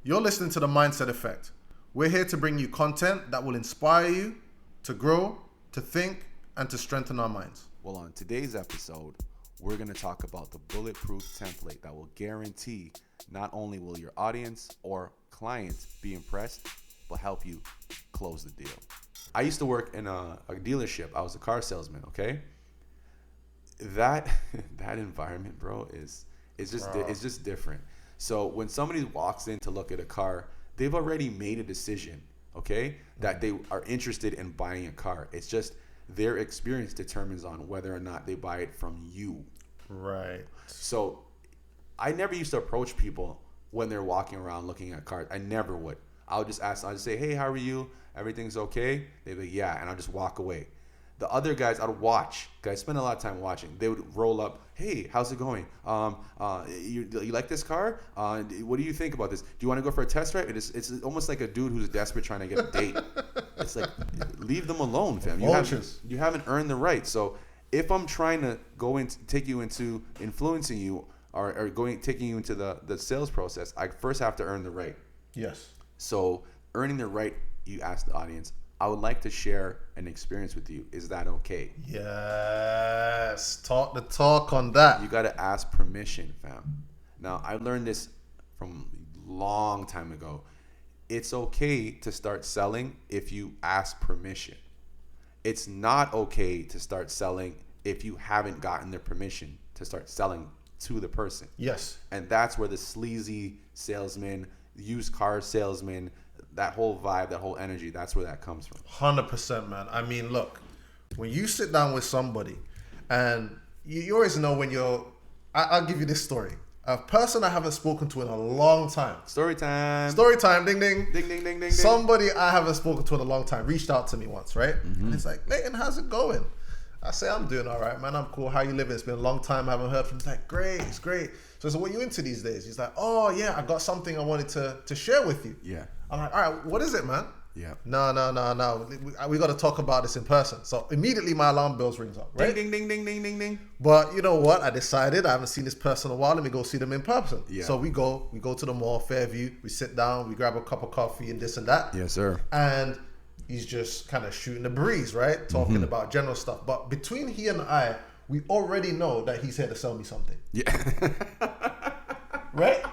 You're listening to The Mindset Effect. We're here to bring you content that will inspire you to grow, to think, and to strengthen our minds. Well, on today's episode, we're going to talk about the bulletproof template that will guarantee not only will your audience or clients be impressed, but help you close the deal. I used to work in a dealership. I was a car salesman, okay? That environment, bro, it's just different. So when somebody walks in to look at a car, they've already made a decision, okay, that they are interested in buying a car. It's just their experience determines on whether or not they buy it from you. Right. So I never used to approach people when they're walking around looking at cars. I never would. I'll just say, hey, how are you? Everything's okay? They'd be like, yeah, and I'll just walk away. The other guys, I'd watch. Cause I spend a lot of time watching. They would roll up. Hey, how's it going? You like this car? What do you think about this? Do you want to go for a test drive? It's almost like a dude who's desperate trying to get a date. It's like, leave them alone, fam. You haven't earned the right. So if I'm trying to take you into influencing you or taking you into the sales process, I first have to earn the right. Yes. So earning the right, you ask the audience, I would like to share an experience with you. Is that okay? Yes. Talk the talk on that. You got to ask permission, fam. Now, I learned this from a long time ago. It's okay to start selling if you ask permission. It's not okay to start selling if you haven't gotten their permission to start selling to the person. Yes. And that's where the sleazy salesman, used car salesman, that whole vibe, that whole energy, that's where that comes from. 100%, man. I mean, look, when you sit down with somebody and you always know when I'll give you this story. A person I haven't spoken to in a long time. Story time. Story time, ding, ding. Ding, ding, ding, ding, Somebody I haven't spoken to in a long time reached out to me once, right? Mm-hmm. And it's like, Leighton, how's it going? I say, I'm doing all right, man. I'm cool. How you living? It's been a long time. I haven't heard from you. He's like, great, it's great. So I said, what are you into these days? He's like, oh, yeah, I got something I wanted to share with you. Yeah. I'm like, all right, what is it, man? Yeah. No. We got to talk about this in person. So immediately my alarm bells rings up, right? Ding, ding, ding, ding, ding, ding. But you know what? I decided I haven't seen this person in a while. Let me go see them in person. Yeah. So we go to the mall, Fairview. We sit down, we grab a cup of coffee and this and that. Yes, sir. And he's just kind of shooting the breeze, right? Talking about general stuff. But between he and I, we already know that he's here to sell me something. Yeah. Right?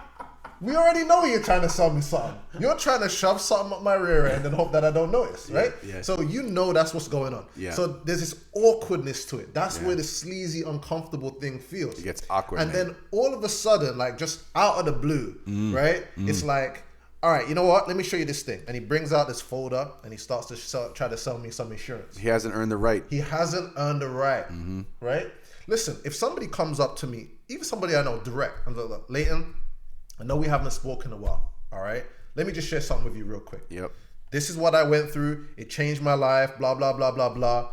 We already know you're trying to sell me something. You're trying to shove something up my rear end and hope that I don't notice, right? Yeah. So you know that's what's going on. Yeah. So there's this awkwardness to it. That's where the sleazy, uncomfortable thing feels. It gets awkward. And then all of a sudden, like just out of the blue, right? It's like, all right, you know what? Let me show you this thing. And he brings out this folder and he starts to try to sell me some insurance. He hasn't earned the right. He hasn't earned the right, right? Listen, if somebody comes up to me, even somebody I know direct, and they're like, Leighton, I know we haven't spoken in a while, all right? Let me just share something with you real quick. Yep. This is what I went through. It changed my life, blah, blah, blah, blah, blah.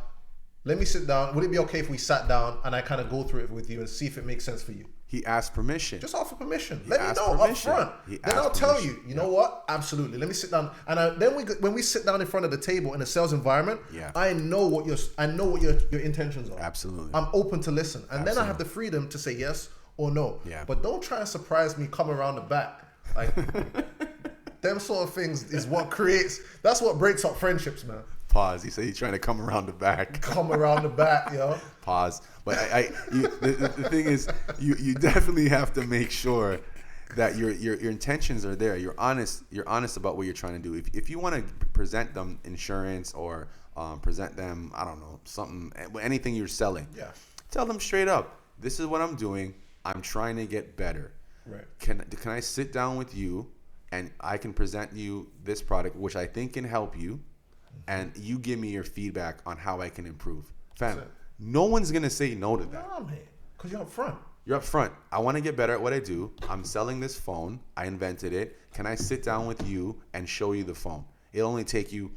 Let me sit down. Would it be okay if we sat down and I kind of go through it with you and see if it makes sense for you? He asked permission. Just offer permission. Let me know up front. Then I'll tell you, you know what? Absolutely. Let me sit down. And then when we sit down in front of the table in a sales environment, I know what your intentions are. Absolutely. I'm open to listen. And then I have the freedom to say yes or no. Yeah. But don't try and surprise me, come around the back. Like them sort of things is that's what breaks up friendships, man. Pause. He said he's trying to come around the back. Come around the back, yo. Pause. But the thing is, you definitely have to make sure that your intentions are there. You're honest about what you're trying to do. If you want to present them insurance or present them, I don't know, something, anything you're selling. Yeah. Tell them straight up, this is what I'm doing. I'm trying to get better. Right. Can I sit down with you and I can present you this product, which I think can help you, and you give me your feedback on how I can improve. Fam, no one's going to say no to that. No, man, because you're up front. You're up front. I want to get better at what I do. I'm selling this phone. I invented it. Can I sit down with you and show you the phone? It'll only take you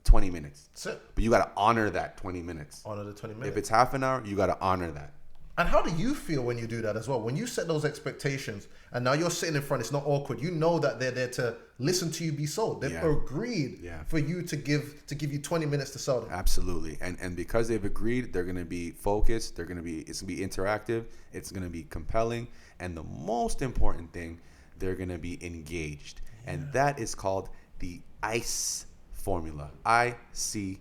20 minutes. That's it. But you got to honor that 20 minutes. Honor the 20 minutes. If it's half an hour, you got to honor that. And how do you feel when you do that as well? When you set those expectations and now you're sitting in front, it's not awkward. You know that they're there to listen to you be sold. They've agreed for you to give you 20 minutes to sell them. Absolutely. And because they've agreed, they're going to be focused. It's going to be interactive. It's going to be compelling. And the most important thing, they're going to be engaged. And that is called the ICE formula. ICE.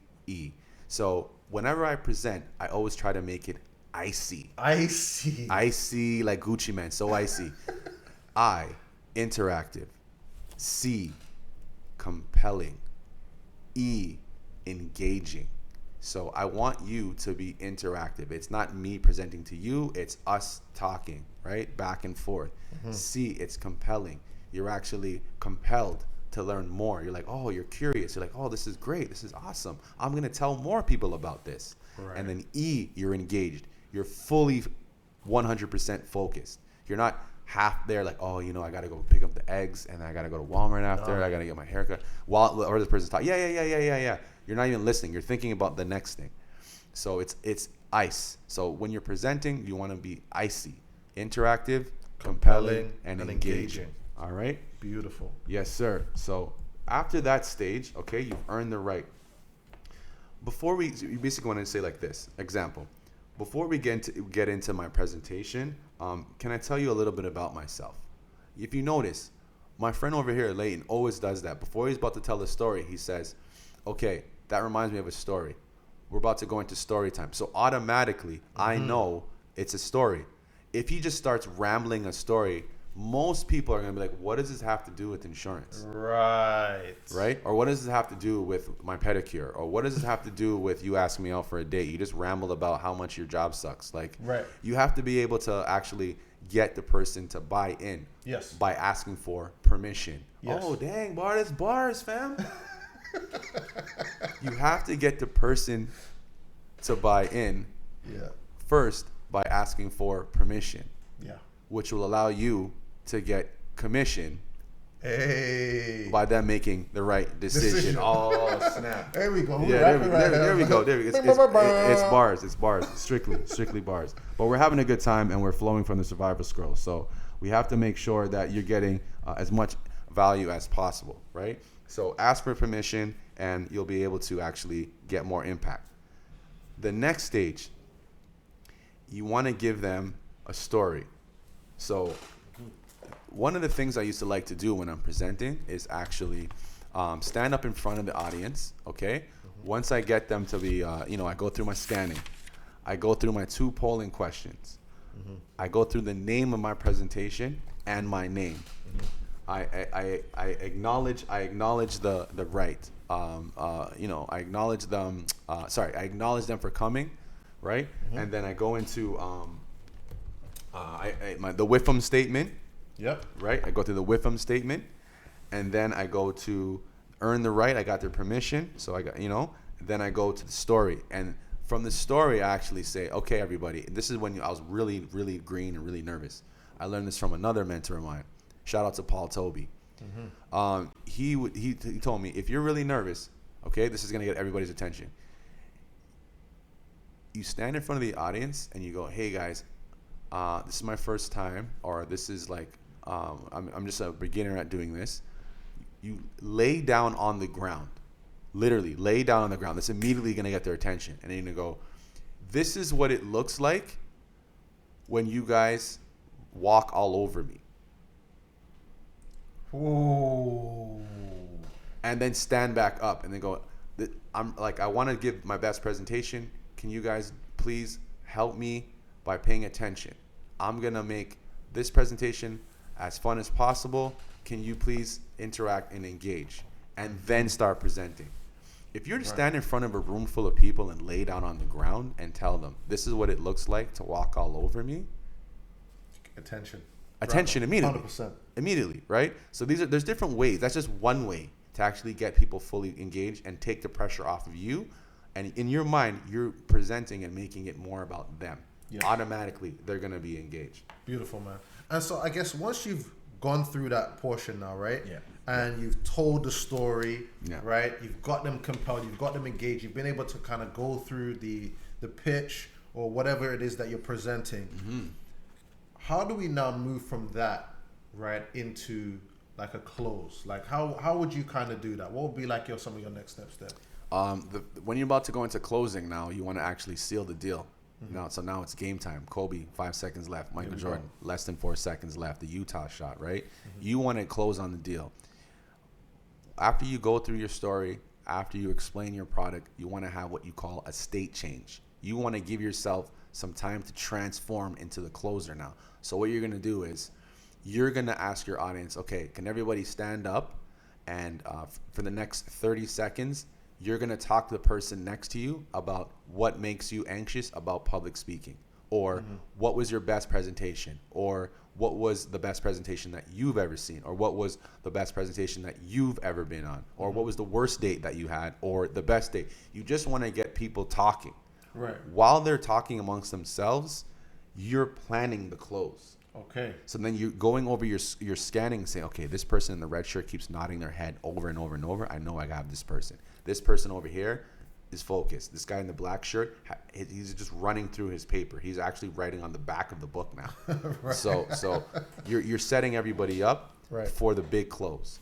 So whenever I present, I always try to make it icy. Icy. Icy, like Gucci Man, so icy. I, interactive. C, compelling. E, engaging. So I want you to be interactive. It's not me presenting to you, it's us talking, right? Back and forth. C, it's compelling. You're actually compelled to learn more. You're like, oh, you're curious. You're like, oh, this is great. This is awesome. I'm going to tell more people about this. Right. And then E, you're engaged. You're fully 100% focused. You're not half there like, oh, you know, I got to go pick up the eggs and I got to go to Walmart after. I got to get my haircut. Or this person's talking, yeah. You're not even listening. You're thinking about the next thing. So it's ice. So when you're presenting, you want to be icy, interactive, compelling, and engaging. All right? Beautiful. Yes, sir. So after that stage, okay, you've earned the right. You basically want to say like this. Example. Before we get into my presentation, can I tell you a little bit about myself? If you notice, my friend over here, Leighton, always does that. Before he's about to tell the story, he says, okay, that reminds me of a story. We're about to go into story time. So automatically, I know it's a story. If he just starts rambling a story, most people are going to be like, what does this have to do with insurance? Right. Or what does this have to do with my pedicure? Or what does this have to do with you asking me out for a date? You just rambled about how much your job sucks. Like, you have to be able to actually get the person to buy in. Yes. By asking for permission. Yes. Oh, dang, that's bars, fam. You have to get the person to buy in first by asking for permission. Yeah. Which will allow you to get commission by them making the right decision. Oh, snap. There we go. Yeah, there we go. It's bars. It's bars. Strictly bars. But we're having a good time and we're flowing from the Survivor Scroll. So we have to make sure that you're getting as much value as possible, right? So ask for permission and you'll be able to actually get more impact. The next stage, you want to give them a story. So one of the things I used to like to do when I'm presenting is actually stand up in front of the audience, okay? Once I get them to be, I go through my scanning. I go through my 2 polling questions. I go through the name of my presentation and my name. I acknowledge the right. I acknowledge them. I acknowledge them for coming, right? And then I go into the WIFM statement. Yep. Right. I go through the WIFM statement, and then I go to earn the right. I got their permission, so I got Then I go to the story, and from the story, I actually say, okay, everybody. This is when I was really, really green and really nervous. I learned this from another mentor of mine. Shout out to Paul Toby. He told me, if you're really nervous, okay, this is gonna get everybody's attention. You stand in front of the audience and you go, hey guys, this is my first time, or this is like, I'm just a beginner at doing this. You lay down on the ground, literally lay down on the ground. That's immediately gonna get their attention, and then you're gonna go, this is what it looks like when you guys walk all over me. Ooh. And then stand back up and then go, I want to give my best presentation. Can you guys please help me by paying attention? I'm going to make this presentation as fun as possible. Can you please interact and engage? And then start presenting. If you're to stand in front of a room full of people and lay down on the ground and tell them, this is what it looks like to walk all over me. Attention Immediately. 100%. Immediately, right? So there's different ways. That's just one way to actually get people fully engaged and take the pressure off of you. And in your mind, you're presenting and making it more about them. Yeah. Automatically, they're going to be engaged. Beautiful, man. And so I guess once you've gone through that portion now, right? Yeah. And you've told the story, right? You've got them compelled, you've got them engaged, you've been able to kind of go through the pitch or whatever it is that you're presenting. How do we now move from that, right, into like a close? Like how would you kind of do that? What would be like some of your next steps there? When you're about to go into closing now, you want to actually seal the deal. Now it's game time. Kobe, 5 seconds left. Michael Jordan, less than 4 seconds left. The Utah shot, right? You want to close on the deal. After you go through your story, after you explain your product, you want to have what you call a state change. You want to give yourself some time to transform into the closer now. So what you're going to do is you're going to ask your audience, okay, can everybody stand up? And for the next 30 seconds, you're going to talk to the person next to you about what makes you anxious about public speaking, or what was your best presentation, or what was the best presentation that you've ever seen, or what was the best presentation that you've ever been on, or what was the worst date that you had, or the best date. You just want to get people talking. Right. While they're talking amongst themselves, you're planning the close. Okay. So then you're going over your scanning, saying, okay, this person in the red shirt keeps nodding their head over and over and over. I know I have this person. This person over here is focused. This guy in the black shirt, he's just running through his paper. He's actually writing on the back of the book now. Right. So you're setting everybody up for the big close.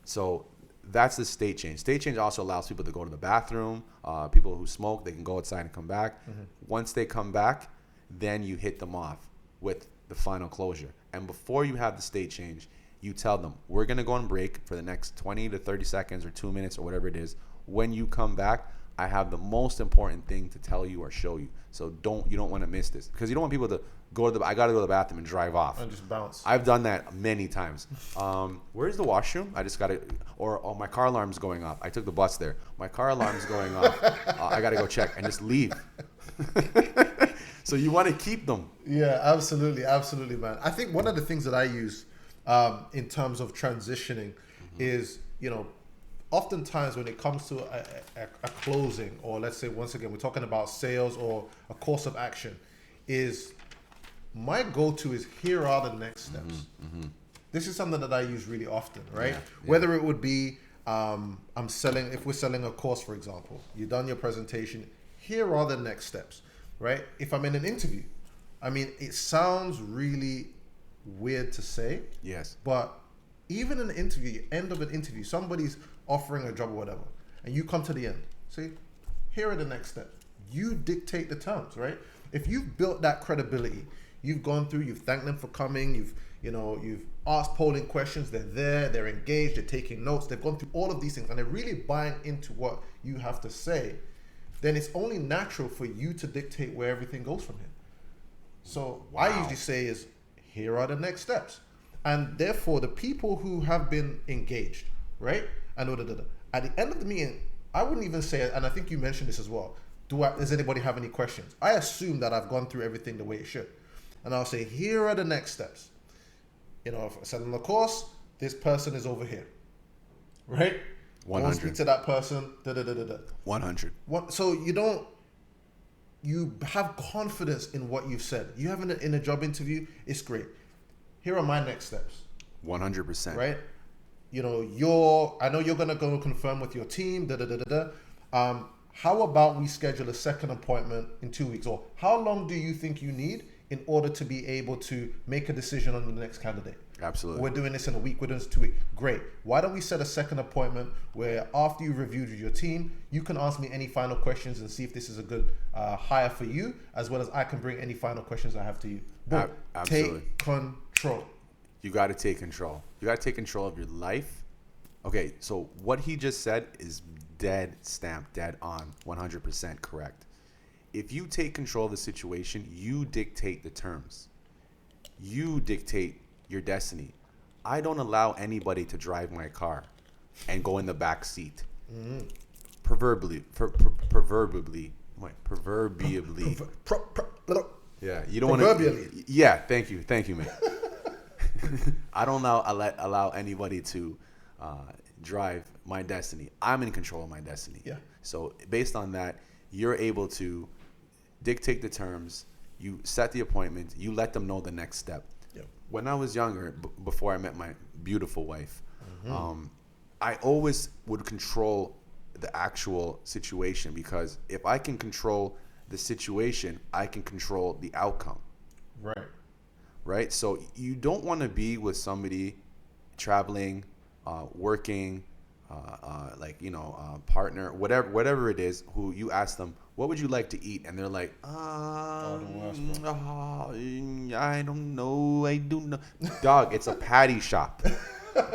So that's the state change. State change also allows people to go to the bathroom. People who smoke, they can go outside and come back. Once they come back, then you hit them off with the final closure. And before you have the state change, you tell them, we're going to go on break for the next 20 to 30 seconds or 2 minutes or whatever it is. When you come back, I have the most important thing to tell you or show you. So you don't want to miss this, because you don't want people to I got to go to the bathroom and drive off. And just bounce. I've done that many times. Where's the washroom? I just got to, or my car alarm's going off. I took the bus there. My car alarm's going off. I got to go check and just leave. So you want to keep them. Yeah, absolutely. Absolutely, man. I think one of the things that I use in terms of transitioning is, oftentimes when it comes to a closing, or let's say, once again, we're talking about sales or a course of action, is my go-to is, here are the next steps. This is something that I use really often, right? Yeah. Whether it would be, if we're selling a course, for example, you've done your presentation, here are the next steps, right? If I'm in an interview, I mean, it sounds really weird to say. Yes. But even in an interview, end of an interview, somebody's offering a job or whatever, and you come to the end. See, here are the next steps. You dictate the terms, right? If you've built that credibility, you've gone through, you've thanked them for coming, you've asked polling questions, they're there, they're engaged, they're taking notes, they've gone through all of these things, and they're really buying into what you have to say, then it's only natural for you to dictate where everything goes from here. So I usually say is, here are the next steps. And therefore, the people who have been engaged, right? And at the end of the meeting, I wouldn't even say, and I think you mentioned this as well, does anybody have any questions? I assume that I've gone through everything the way it should. And I'll say, here are the next steps. If I said on the course, this person is over here, right? 100. I won't speak to that person, 100. So you have confidence in what you've said. You have in a job interview, it's great. Here are my next steps. 100%. Right? I know you're going to go confirm with your team, how about we schedule a second appointment in 2 weeks? Or how long do you think you need in order to be able to make a decision on the next candidate? Absolutely. We're doing this in a week, we're doing this 2 weeks. Great. Why don't we set a second appointment where, after you've reviewed with your team, you can ask me any final questions and see if this is a good hire for you, as well as I can bring any final questions I have to you. Boom. Absolutely. Take control. You got to take control. You got to take control of your life. Okay, so what he just said is dead on, 100% correct. If you take control of the situation, you dictate the terms. You dictate your destiny. I don't allow anybody to drive my car and go in the back seat. Proverbially. Yeah, you don't want to. Yeah, thank you, man. I don't allow anybody to drive my destiny. I'm in control of my destiny. Yeah. So based on that, you're able to dictate the terms. You set the appointment. You let them know the next step. Yep. When I was younger, before I met my beautiful wife, I always would control the actual situation, because if I can control the situation, I can control the outcome. Right? So you don't want to be with somebody traveling, working, partner, whatever it is, who you ask them, what would you like to eat? And they're like, the worst, bro. I don't know. I do know. Dog, it's a patty shop.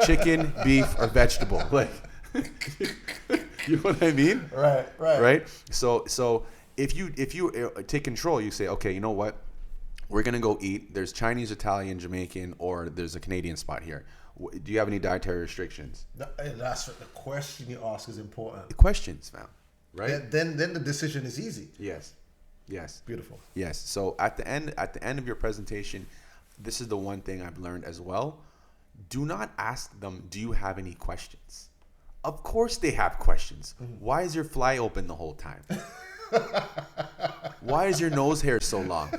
Chicken, beef, or vegetable. Like, you know what I mean? Right. So if you take control, you say, okay, you know what? We're gonna go eat. There's Chinese, Italian, Jamaican, or there's a Canadian spot here. Do you have any dietary restrictions? That's what the question you ask is important. The questions, fam. Right? Then the decision is easy. Yes. Beautiful. Yes. So at the end of your presentation, this is the one thing I've learned as well. Do not ask them, do you have any questions? Of course they have questions. Why is your fly open the whole time? Why is your nose hair so long?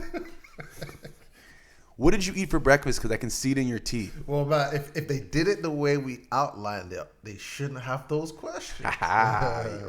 What did you eat for breakfast? Because I can see it in your teeth. Well, man, if they did it the way we outlined it, they shouldn't have those questions.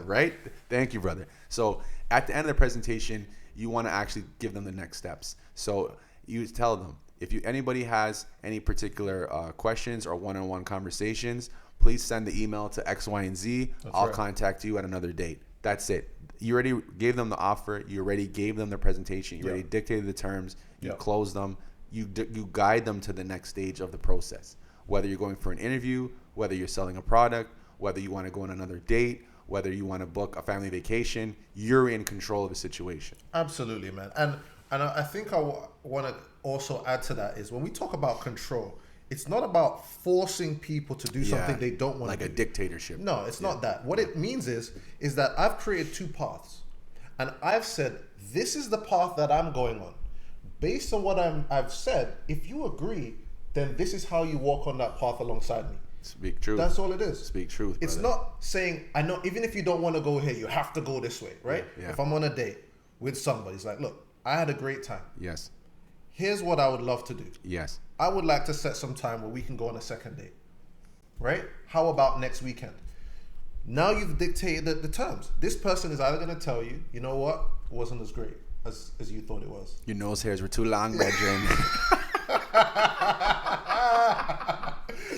Right? Thank you, brother. So at the end of the presentation, you want to actually give them the next steps. So you tell them, if anybody has any particular questions or one-on-one conversations, please send the email to X, Y, and Z. I'll contact you at another date. That's it. You already gave them the offer. You already gave them the presentation. You already dictated the terms. You closed them. You guide them to the next stage of the process. Whether you're going for an interview, whether you're selling a product, whether you want to go on another date, whether you want to book a family vacation, you're in control of the situation. Absolutely, man. And I think I want to also add to that is when we talk about control, it's not about forcing people to do something they don't want to do. Like a dictatorship. No, it's not that. What it means is that I've created two paths. And I've said, this is the path that I'm going on. Based on what I've said, if you agree, then this is how you walk on that path alongside me. Speak truth. That's all it is. Speak truth. It's brother. not saying, I know, even if you don't want to go here, you have to go this way, right? Yeah. If I'm on a date with somebody, it's like, look, I had a great time. Yes. Here's what I would love to do. Yes. I would like to set some time where we can go on a second date, right? How about next weekend? Now you've dictated the terms. This person is either going to tell you, you know what, it wasn't as great as you thought it was. Your nose hairs were too long, brethren.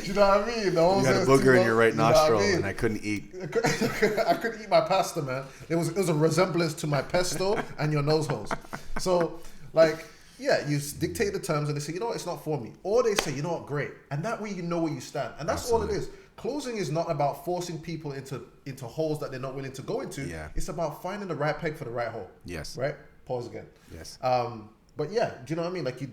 You know what I mean? You had a booger in your right nostril, and I couldn't eat. I couldn't eat my pasta, man. It was a resemblance to my pesto and your nose holes. So, like, yeah, you dictate the terms, and they say, you know what, it's not for me. Or they say, you know what, great. And that way you know where you stand. And that's all it is. Closing is not about forcing people into holes that they're not willing to go into. Yeah. It's about finding the right peg for the right hole. Yes. Right? Pause again. Yes. But yeah, do you know what I mean? Like, you're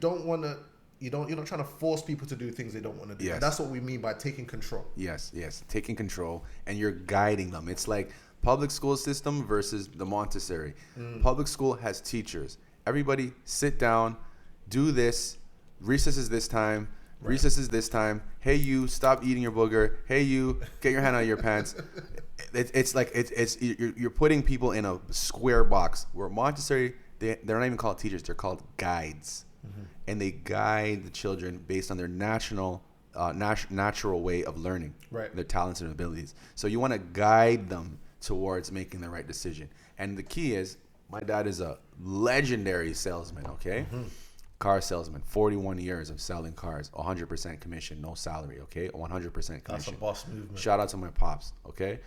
not trying to force people to do things they don't want to do. Yes. And that's what we mean by taking control. Yes. Taking control, and you're guiding them. It's like public school system versus the Montessori. Public school has teachers. Everybody sit down, do this. Recess is this time. Right. Recess is this time. Hey, you, stop eating your booger. Hey, you, get your hand out of your pants. It's like you're putting people in a square box. Where Montessori, they're not even called teachers. They're called guides. And they guide the children based on their natural way of learning, right? Their talents and abilities. So you want to guide them towards making the right decision. And the key is, my dad is a legendary salesman, okay? Car salesman, 41 years of selling cars, 100% commission, no salary, okay? 100% commission. That's a boss movement. Shout out to my pops, okay?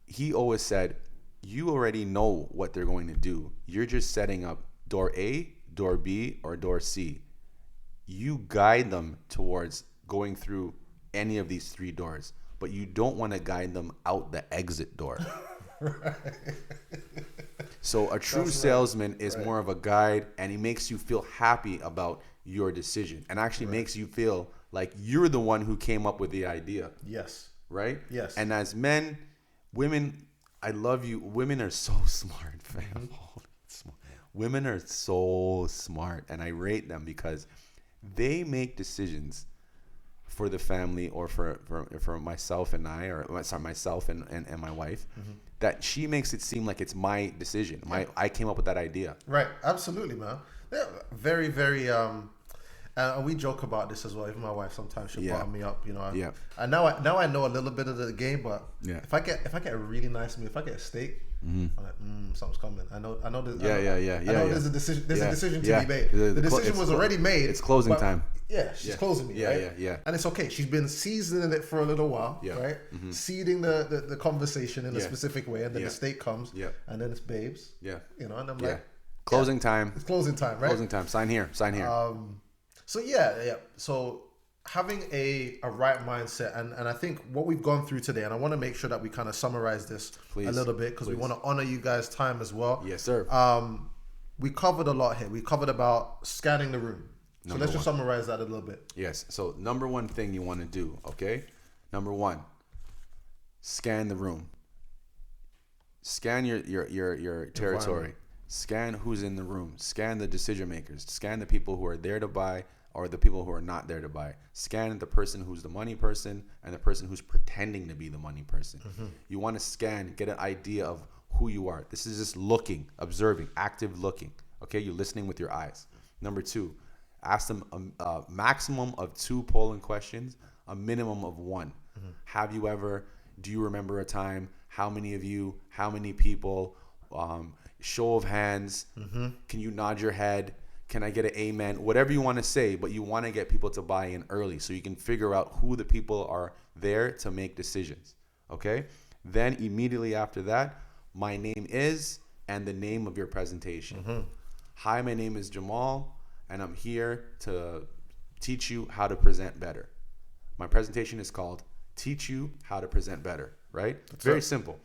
He always said, you already know what they're going to do. You're just setting up door A, door B, or door C. You guide them towards going through any of these three doors, but you don't want to guide them out the exit door. Right. So a true salesman is more of a guide, and he makes you feel happy about your decision, and actually makes you feel like you're the one who came up with the idea. Yes. Right? Yes. And as men, women, I love you. Women are so smart, fam. Women are so smart, and I rate them because they make decisions for the family, or for myself and I, or sorry, myself and my wife, that she makes it seem like it's my decision. I came up with that idea. Right. Absolutely, man. They're very, very, And we joke about this as well. Even my wife sometimes she'll bottom me up, you know. Yeah. And now I know a little bit of the game, but Yeah. if I get a really nice meal, if I get a steak, I'm like, something's coming. I know. There's, Yeah. I know there's a decision. There's a decision to be made. The The decision was already made. It's closing time. Yeah, she's closing me. Right? Yeah. And it's okay. She's been seasoning it for a little while, Yeah. right? Seeding the conversation in a specific way, and then the steak comes, and then it's babes. Yeah. You know, and I'm like, closing time. it's closing time, right? Closing time. Sign here. So yeah. So having a right mindset, and I think what we've gone through today, and I want to make sure that we kind of summarize this a little bit because we want to honor you guys' time as well. Yes, sir. We covered a lot here. We covered about scanning the room. So let's just summarize that a little bit. Yes. So number one thing you want to do, okay? Number one, scan the room. Scan your territory. Scan who's in the room. Scan the decision makers. Scan the people who are there to buy or the people who are not there to buy. Scan the person who's the money person and the person who's pretending to be the money person. You want to scan, get an idea of who you are. This is just looking, observing, active looking. Okay, you're listening with your eyes. Number two, ask them a maximum of 2 polling questions, a minimum of 1. Have you ever, do you remember a time? How many of you, how many people, show of hands, can you nod your head? Can I get an amen? Whatever you want to say, but you want to get people to buy in early so you can figure out who the people are there to make decisions. Okay? Then immediately after that, my name is, and the name of your presentation. Hi, my name is Jamal, and I'm here to teach you how to present better. My presentation is called Teach You How to Present Better, right? It's very simple.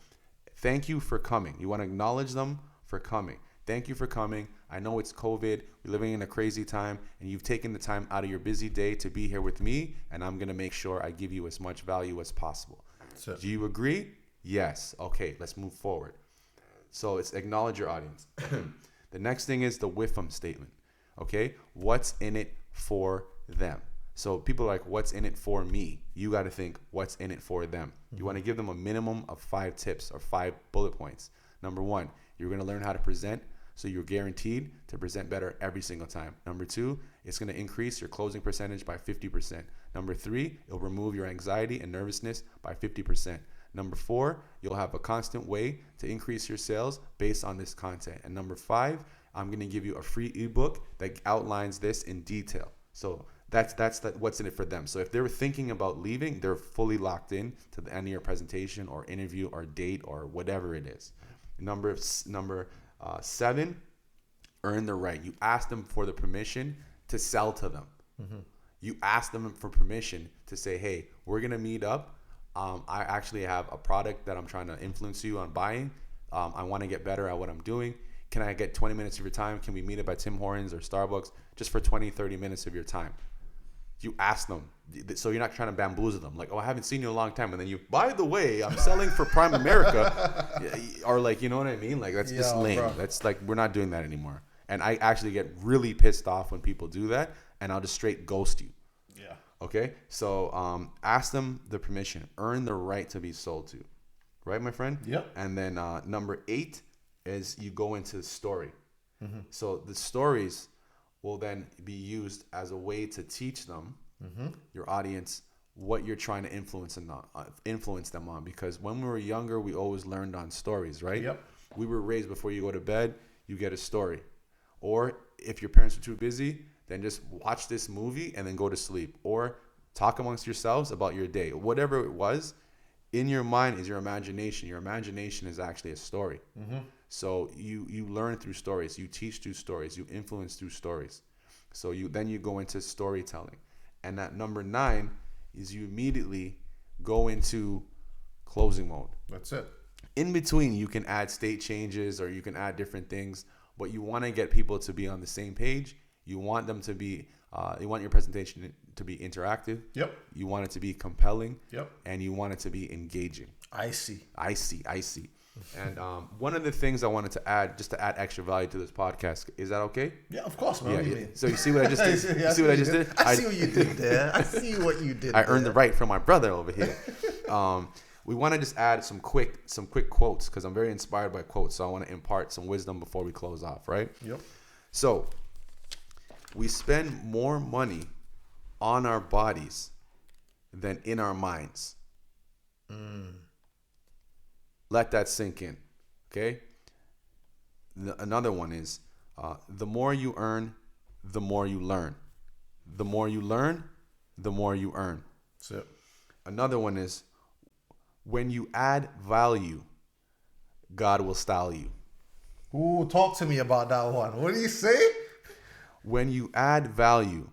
Thank you for coming. You want to acknowledge them for coming. Thank you for coming. I know it's COVID. We're living in a crazy time, and you've taken the time out of your busy day to be here with me, and I'm going to make sure I give you as much value as possible. Do you agree? Yes. Okay, let's move forward. So it's acknowledge your audience. The next thing is the with them statement. Okay, what's in it for them? So people are like, what's in it for me? You got to think, what's in it for them? You want to give them a minimum of 5 tips or 5 bullet points. Number 1, you're going to learn how to present, so you're guaranteed to present better every single time. Number 2, it's going to increase your closing percentage by 50%. Number 3, it'll remove your anxiety and nervousness by 50%. Number 4, you'll have a constant way to increase your sales based on this content. And number 5, I'm going to give you a free ebook that outlines this in detail. So that's what's in it for them. So if they're thinking about leaving, they're fully locked in to the end of your presentation or interview or date or whatever it is. Number 7, earn the right. You ask them for the permission to sell to them. You ask them for permission to say, hey, we're going to meet up. I actually have a product that I'm trying to influence you on buying. I want to get better at what I'm doing. Can I get 20 minutes of your time? Can we meet up at Tim Hortons or Starbucks just for 20, 30 minutes of your time? You ask them. So you're not trying to bamboozle them. Like, oh, I haven't seen you in a long time. And then you, by the way, I'm selling for Prime America. Or like, you know what I mean? Like, that's just lame. Bro. That's like, we're not doing that anymore. And I actually get really pissed off when people do that. And I'll just straight ghost you. Yeah. Okay? So ask them the permission. Earn the right to be sold to. Right, my friend? Yep. And then number 8 is you go into the story. So the stories will then be used as a way to teach them, your audience, what you're trying to influence them on. Because when we were younger, we always learned on stories, right? Yep. We were raised before you go to bed, you get a story. Or if your parents are too busy, then just watch this movie and then go to sleep. Or talk amongst yourselves about your day. Whatever it was, in your mind is your imagination. Your imagination is actually a story. So you learn through stories. You teach through stories. You influence through stories. So you go into storytelling. And at number 9 is you immediately go into closing mode. That's it. In between, you can add state changes or you can add different things, but you want to get people to be on the same page. You want them to be, you want your presentation to be interactive. Yep. You want it to be compelling. Yep. And you want it to be engaging. I see. And one of the things I wanted to add, just to add extra value to this podcast, is that okay? Yeah, of course, man. Yeah. So you see what I just did? You see what I just did? I see what you did there. I see what you did. I earned the right from my brother over here. We want to just add some quick quotes because I'm very inspired by quotes. So I want to impart some wisdom before we close off, right? Yep. So We spend more money on our bodies than in our minds. Let that sink in. Okay? Another one is the more you earn, the more you learn. The more you learn, the more you earn. That's it. Another one is when you add value, God will style you. Ooh, talk to me about that one. What do you say? When you add value,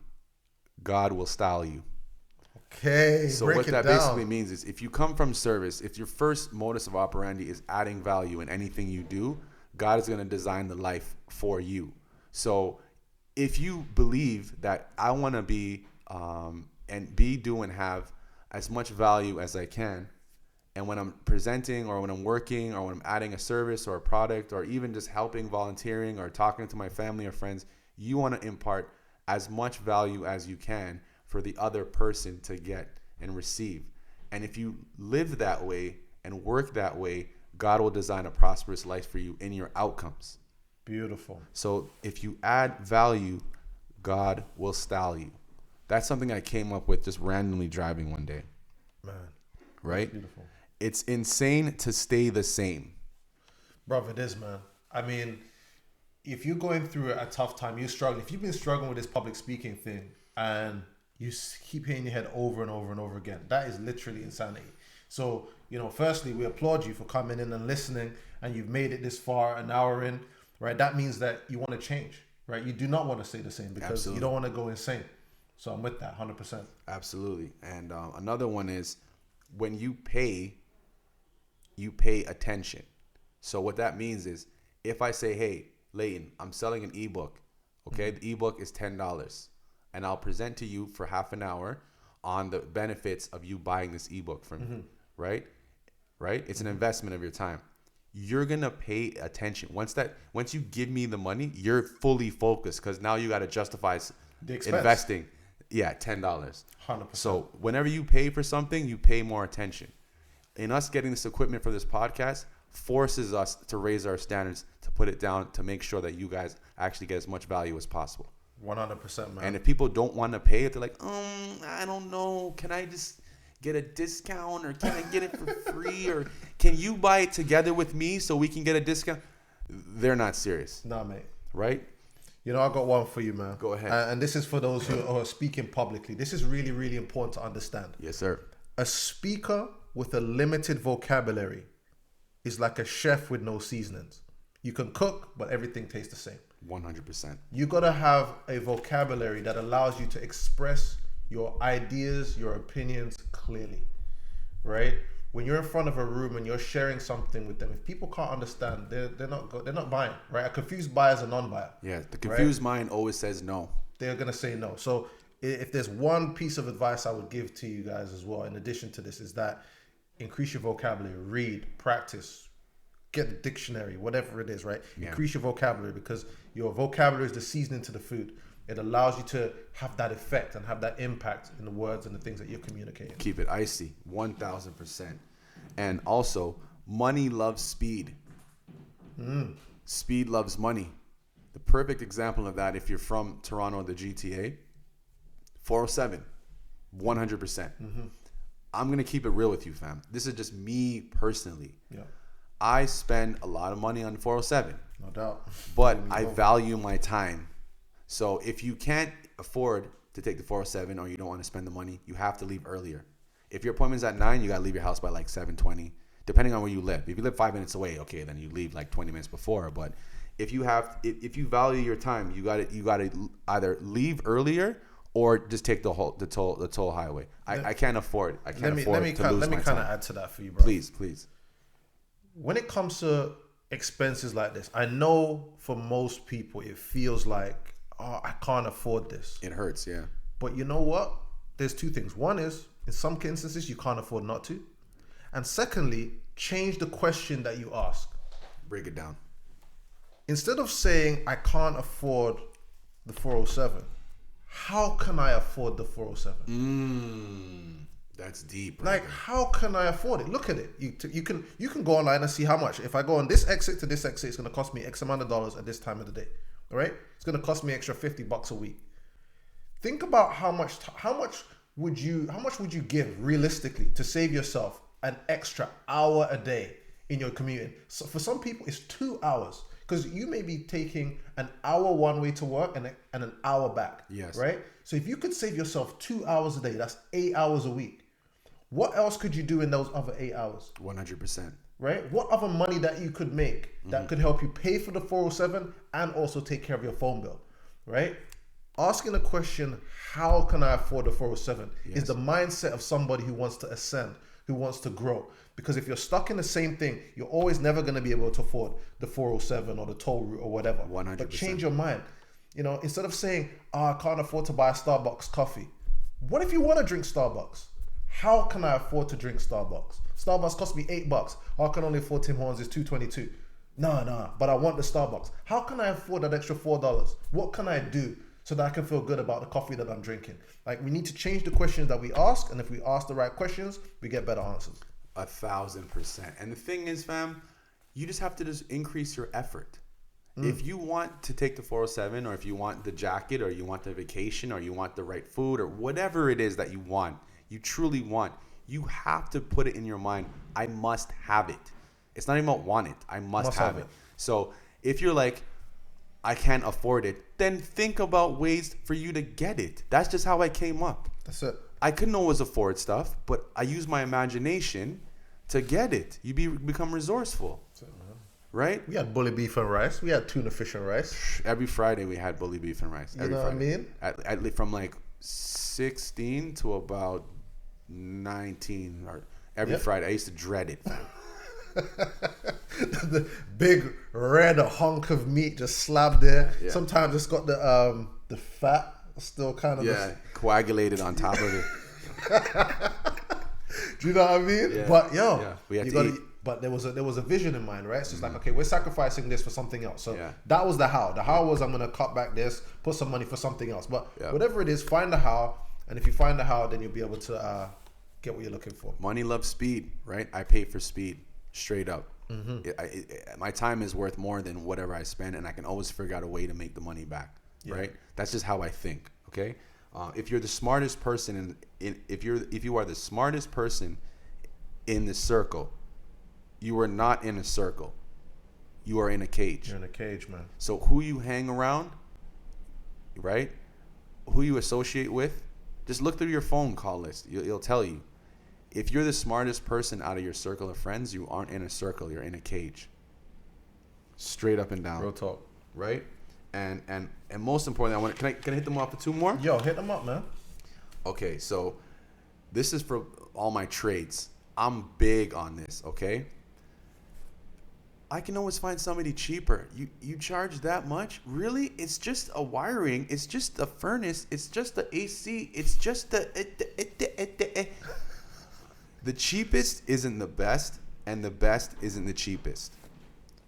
God will style you. Okay, So break what it that down. basically means is if you come from service, if your first modus of operandi is adding value in anything you do, God is going to design the life for you. So if you believe that I want to be and be, do, and have as much value as I can, and when I'm presenting or when I'm working or when I'm adding a service or a product or even just helping, volunteering or talking to my family or friends, you want to impart as much value as you can for the other person to get and receive. And if you live that way and work that way, God will design a prosperous life for you in your outcomes. Beautiful. So if you add value, God will style you. That's something I came up with just randomly driving one day. Man. Right? Beautiful. It's insane to stay the same. Bro, it is, man. I mean, if you're going through a tough time, you're struggling. If you've been struggling with this public speaking thing and you keep hitting your head over and over and over again, that is literally insanity. So, firstly, we applaud you for coming in and listening, and you've made it this far, an hour in, right? That means that you want to change, right? You do not want to stay the same because Absolutely. you don't want to go insane. So I'm with that 100%. Absolutely. And another one is when you pay attention. So what that means is if I say, hey, Leighton, I'm selling an ebook. Okay, the ebook is $10. And I'll present to you for half an hour on the benefits of you buying this ebook from me. Right? It's an investment of your time. You're gonna pay attention. Once you give me the money, you're fully focused because now you got to justify The expense. investing. Yeah, $10. 100%. So whenever you pay for something, you pay more attention. In us getting this equipment for this podcast forces us to raise our standards, to put it down, to make sure that you guys actually get as much value as possible. 100%, man. And if people don't want to pay it, they're like, I don't know. Can I just get a discount, or can I get it for free, or can you buy it together with me so we can get a discount? They're not serious. Nah, mate. Right? I got one for you, man. Go ahead. And this is for those who are speaking publicly. This is really, really important to understand. Yes, sir. A speaker with a limited vocabulary is like a chef with no seasonings. You can cook, but everything tastes the same. 100%. You got to have a vocabulary that allows you to express your ideas, your opinions clearly, right? When you're in front of a room and you're sharing something with them, if people can't understand, they're not buying, right? A confused buyer is a non-buyer. Yeah, the confused mind always says no. They're gonna say no. So if there's one piece of advice I would give to you guys as well, in addition to this, is that increase your vocabulary, read, practice, get the dictionary, whatever it is, right? Yeah. Increase your vocabulary, because your vocabulary is the seasoning to the food. It allows you to have that effect and have that impact in the words and the things that you're communicating. Keep it icy, 1,000%. And also, money loves speed. Speed loves money. The perfect example of that, if you're from Toronto, the GTA, 407, 100%. I'm going to keep it real with you, fam. This is just me personally. Yeah, I spend a lot of money on 407, no doubt. but I value my time. So if you can't afford to take the 407 or you don't want to spend the money, you have to leave earlier. If your appointment's at 9, you got to leave your house by like 7:20, depending on where you live. If you live 5 minutes away, okay, then you leave like 20 minutes before. But if you value your time, you got to either leave earlier or just take the toll highway. I can't afford. Let me to lose kind my of time. add to that for you, bro. Please. When it comes to expenses like this, I know for most people it feels like, oh, I can't afford this. It hurts, yeah. But you know what? There's two things. One is, in some instances, you can't afford not to. And secondly, change the question that you ask. Break it down. Instead of saying, I can't afford the 407, how can I afford the 407? That's deep. Like, how can I afford it? Look at it. You can go online and see how much. If I go on this exit to this exit, it's going to cost me X amount of dollars at this time of the day. All right? It's going to cost me extra $50 a week. think about how much would you give realistically to save yourself an extra hour a day in your commuting. So for some people it's 2 hours, because you may be taking an hour one way to work and an hour back. Yes. Right? So if you could save yourself 2 hours a day, that's 8 hours a week. What else could you do in those other 8 hours? 100%. Right? What other money that you could make that could help you pay for the 407 and also take care of your phone bill? Right? Asking the question, how can I afford the 407, is the mindset of somebody who wants to ascend, who wants to grow. Because if you're stuck in the same thing, you're always never going to be able to afford the 407 or the toll route or whatever. 100%. But change your mind. You know, instead of saying, I can't afford to buy a Starbucks coffee. What if you want to drink Starbucks? How can I afford to drink Starbucks? Starbucks cost me $8. I can only afford Tim Hortons, it's $2.22. No, but I want the Starbucks. How can I afford that extra $4? What can I do so that I can feel good about the coffee that I'm drinking? Like, we need to change the questions that we ask, and if we ask the right questions, we get better answers. 1,000%. And the thing is, fam, you just have to just increase your effort. If you want to take the 407, or if you want the jacket, or you want the vacation, or you want the right food, or whatever it is that you want, you truly want, you have to put it in your mind, I must have it. It's not even about want it, I must have it. So if you're like, I can't afford it, then think about ways for you to get it. That's just how I came up. That's it. I couldn't always afford stuff, but I use my imagination to get it. You become resourceful. That's it, man. Right? We had bully beef and rice. We had tuna fish and rice. Every Friday we had bully beef and rice. You know what I mean? From like 16 to about 19, or every Friday. I used to dread it. The big red hunk of meat just slabbed there. Yeah. Sometimes it's got the fat still kind of coagulated on top of it. Do you know what I mean? Yeah. But we had you to gotta eat. But there was a vision in mind, right? So it's like, okay, we're sacrificing this for something else. So Yeah. that was the how. The how was, I'm gonna cut back this, put some money for something else. But whatever it is, find the how, and if you find the how, then you'll be able to get what you're looking for. Money loves speed, right? I pay for speed, straight up. My time is worth more than whatever I spend, and I can always figure out a way to make the money back, right? That's just how I think. Okay, if you're the smartest person if you are the smartest person in the circle, you are not in a circle. You are in a cage. You're in a cage, man. So who you hang around, right? Who you associate with, just look through your phone call list. It'll tell you. If you're the smartest person out of your circle of friends, you aren't in a circle. You're in a cage. Straight up and down. Real talk. Right? And most importantly, can I hit them off with two more? Yo, hit them up, man. Okay, so this is for all my trades. I'm big on this, okay? I can always find somebody cheaper. You charge that much? Really? It's just a wiring. It's just a furnace. It's just the AC. It's just the cheapest isn't the best, and the best isn't the cheapest.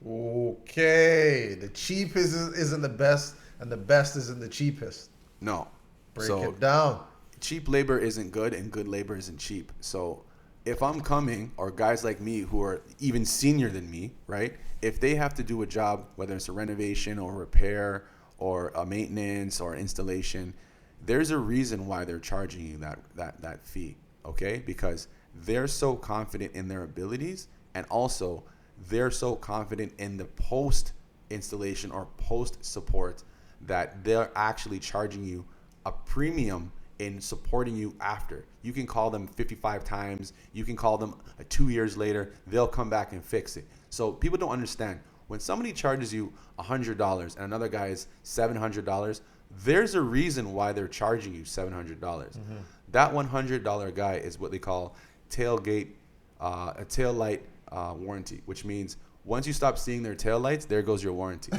Okay. The cheapest isn't the best, and the best isn't the cheapest. No. Break it down. Cheap labor isn't good, and good labor isn't cheap. So if I'm coming, or guys like me who are even senior than me, right? If they have to do a job, whether it's a renovation or repair or a maintenance or installation, there's a reason why they're charging you that fee, okay? Because they're so confident in their abilities, and also they're so confident in the post installation or post support that they're actually charging you a premium in supporting you after. You can call them 55 times. You can call them 2 years later. They'll come back and fix it. So people don't understand. When somebody charges you $100 and another guy is $700, there's a reason why they're charging you $700. That $100 guy is what they call a tail light warranty, which means once you stop seeing their tail lights, there goes your warranty.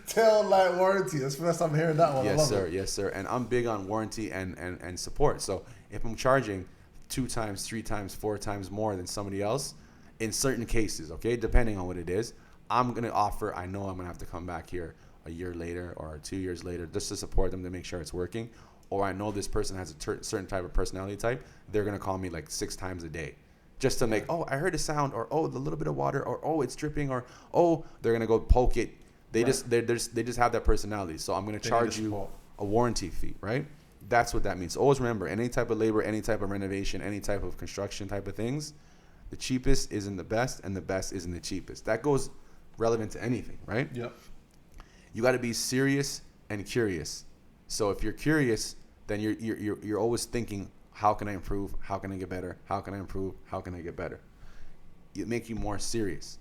Tail light warranty. That's the first time I'm hearing that one. Yes, sir. Yes, sir. And I'm big on warranty and support. So if I'm charging 2 times, 3 times, 4 times more than somebody else, in certain cases, okay, depending on what it is, I'm going to offer, I know I'm going to have to come back here a year later or 2 years later just to support them to make sure it's working. Or I know this person has a certain type of personality type. They're going to call me like 6 times a day just to make, oh, I heard a sound, or oh, the little bit of water, or oh, it's dripping, or oh, they're going to go poke it. They Right. they just have that personality. So I'm going to They charge need the you support. a warranty fee, right? That's what that means. Always remember, any type of labor, any type of renovation, any type of construction type of things, the cheapest isn't the best, and the best isn't the cheapest. That goes relevant to anything, right? Yep. You got to be serious and curious. So if you're curious, then you're always thinking, how can I improve? How can I get better? How can I improve? How can I get better? It make you more serious.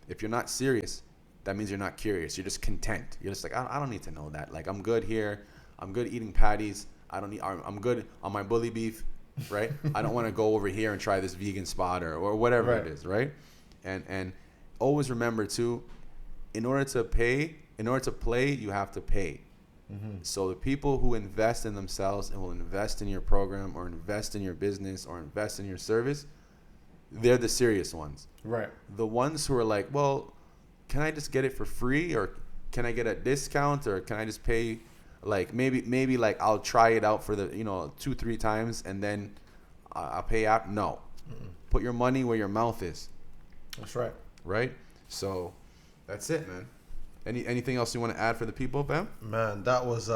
If you're not serious, that means you're not curious. You're just content. You're just like, I don't need to know that. Like, I'm good here. I'm good eating patties. I'm good on my bully beef, right? I don't want to go over here and try this vegan spot or whatever Right. it is, right? And always remember too, in order to play, you have to pay. So the people who invest in themselves and will invest in your program or invest in your business or invest in your service, they're the serious ones. Right. The ones who are like, well, can I just get it for free, or can I get a discount, or can I just pay, like maybe like I'll try it out for the 2-3 times and then I'll pay out. No, put your money where your mouth is. That's right. Right. So that's it, man. Anything else you want to add for the people, Bam? Man, that was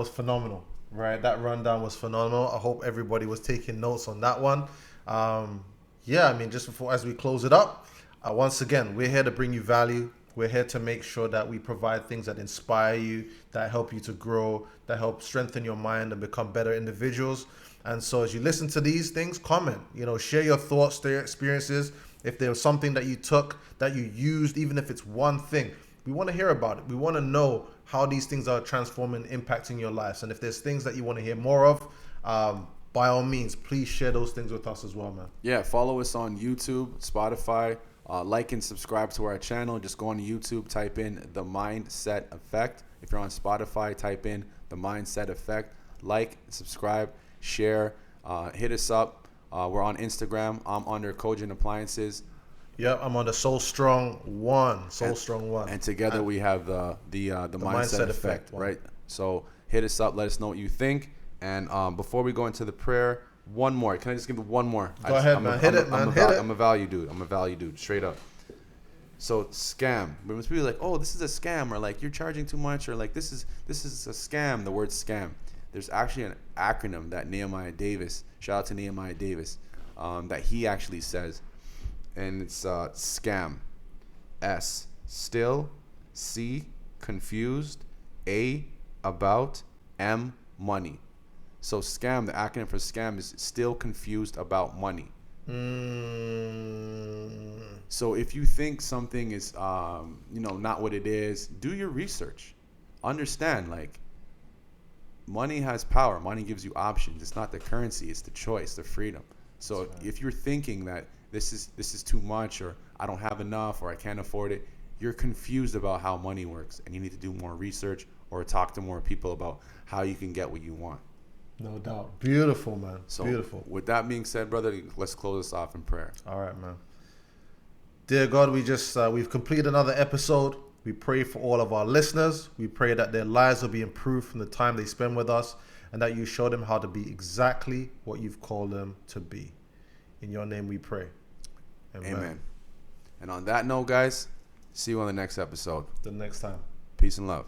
phenomenal, right? That rundown was phenomenal. I hope everybody was taking notes on that one. Yeah, I mean, just before as we close it up, once again, we're here to bring you value. We're here to make sure that we provide things that inspire you, that help you to grow, that help strengthen your mind and become better individuals. And so as you listen to these things, comment, share your thoughts, their experiences. If there was something that you took, that you used, even if it's one thing, we want to hear about it. We want to know how these things are transforming, impacting your lives. And if there's things that you want to hear more of, by all means, please share those things with us as well, man. Yeah, follow us on YouTube, Spotify. Like and subscribe to our channel. Just go on YouTube, type in The Mindset Effect. If you're on Spotify, type in The Mindset Effect. Like, subscribe, share, hit us up. We're on Instagram. I'm under Cogent Appliances. Yep, I'm on the Soul Strong One. And together we have the Mindset Effect, right? So hit us up. Let us know what you think. And before we go into the prayer, one more. Can I just give it one more? Go ahead, man. Hit it, man. I'm a value dude. Straight up. So scam. When people are like, oh, this is a scam, or like you're charging too much, or like this is a scam. The word scam. There's actually an acronym that Nehemiah Davis, shout out to Nehemiah Davis, that he actually says, and it's scam. S, still. C, confused. A, about. M, money. So scam, the acronym for scam is still confused about money. So if you think something is, not what it is, do your research. Understand, like, money has power. Money gives you options. It's not the currency. It's the choice, the freedom. So if you're thinking that this is too much, or I don't have enough, or I can't afford it, you're confused about how money works, and you need to do more research or talk to more people about how you can get what you want. No doubt. Beautiful, man. So beautiful. With that being said, brother, let's close this off in prayer. All right, man. Dear God, we've completed another episode. We pray for all of our listeners. We pray that their lives will be improved from the time they spend with us, and that you show them how to be exactly what you've called them to be. In your name we pray. Amen. And on that note, guys, see you on the next episode. The next time. Peace and love.